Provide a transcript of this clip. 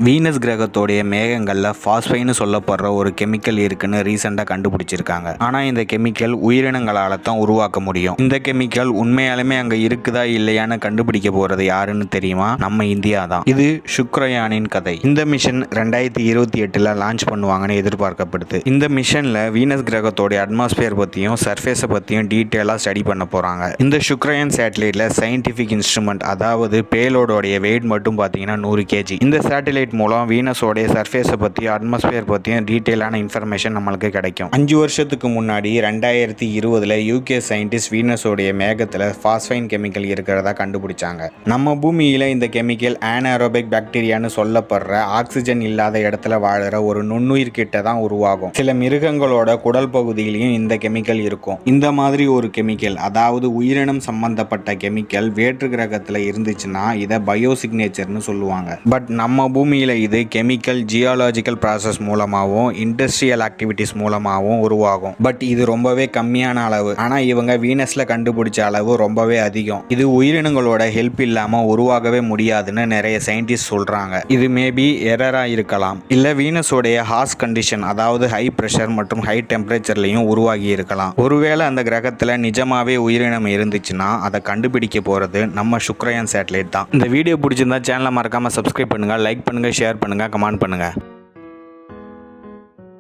Venus கிரகத்தோடைய மேகங்களில் ஃபாஸ்பைன்னு சொல்லப்படுற ஒரு chemical இருக்குன்னு ரீசெண்டாக கண்டுபிடிச்சிருக்காங்க. ஆனால் இந்த கெமிக்கல் உயிரினங்களால் தான் உருவாக்க முடியும். இந்த கெமிக்கல் உண்மையாலுமே அங்கே இருக்குதா இல்லையான்னு கண்டுபிடிக்க போகிறது யாருன்னு தெரியுமா? நம்ம இந்தியா தான். இது சுக்ரயானின் கதை. இந்த மிஷன் 2028 லான்ச் பண்ணுவாங்கன்னு எதிர்பார்க்கப்படுது. இந்த மிஷனில் வீனஸ் கிரகத்தோடைய அட்மாஸ்பியர் பற்றியும் சர்ஃபேஸை பற்றியும் டீட்டெயிலாக ஸ்டடி பண்ண போகிறாங்க. இந்த சுக்ரயான் சேட்டலைட்டில் சயின்டிஃபிக் இன்ஸ்ட்ருமெண்ட், அதாவது பேலோடோடைய வெயிட் மட்டும் பார்த்தீங்கன்னா 100 kg. இந்த சேட்டலைட் மூலம் வீனஸோடைய சர்ஃபேஸை பற்றி அட்மாஸ்பியர் பற்றியும் டீட்டெயிலான இன்ஃபர்மேஷன் நம்மளுக்கு கிடைக்கும். 5 வருஷத்துக்கு முன்னாடி 2020 யூகே சயின்டிஸ்ட் வீனஸோடைய மேகத்தில் பாஸ்பைன் கெமிக்கல் இருக்கிறதா கண்டுபிடிச்சாங்க. நம்ம பூமியில் இந்த கெமிக்கல் ஆனாரோபிக் பாக்டீரியான்னு சொல்லப்படுற ஆக்சிஜன் இல்லாத இடத்துல வாழற ஒரு நுண்ணுயிர் கிட்ட தான் உருவாகும். சில மிருகங்களோட குடல் பகுதியிலையும் இந்த கெமிக்கல் இருக்கும். இந்த மாதிரி ஒரு கெமிக்கல், அதாவது உயிரினம் சம்பந்தப்பட்ட கெமிக்கல் வேற்று கிரகத்தில் இருந்துச்சுன்னா இதை பயோசிக்னேச்சர்னு சொல்லுவாங்க. பட் நம்ம பூமி இது கெமிக்கல் ஜியாலஜிக்கல் ப்ராசஸ் மூலமாகவும் இண்டஸ்ட்ரியல் ஆக்டிவிட்டிஸ் மூலமாகவும் உருவாகும். பட் இது ரொம்பவே கம்மியான அளவு. ஆனால் இவங்க வீனஸ்ல கண்டுபிடிச்ச அளவு ரொம்பவே அதிகம். இது உயிரினங்களோட ஹெல்ப் இல்லாமல் உருவாகவே முடியாதுன்னு நிறைய சயின்டிஸ்ட் சொல்றாங்க. இது மேபி எரரா இருக்கலாம், இல்லை வீனஸோடைய ஹார்ஷ் கண்டிஷன், அதாவது ஹை ப்ரெஷர் மற்றும் ஹை டெம்பரேச்சர்லையும் உருவாகி இருக்கலாம். ஒருவேளை அந்த கிரகத்தில் நிஜமாவே உயிரினம் இருந்துச்சுன்னா அதை கண்டுபிடிக்க போறது நம்ம சுக்ரயான் சேட்டலைட் தான். இந்த வீடியோ பிடிச்சிருந்தா சேனலை மறக்காம சப்ஸ்கிரைப் பண்ணுங்க, லைக் பண்ணுங்க, ஷேர் பண்ணுங்க, கமெண்ட் பண்ணுங்க.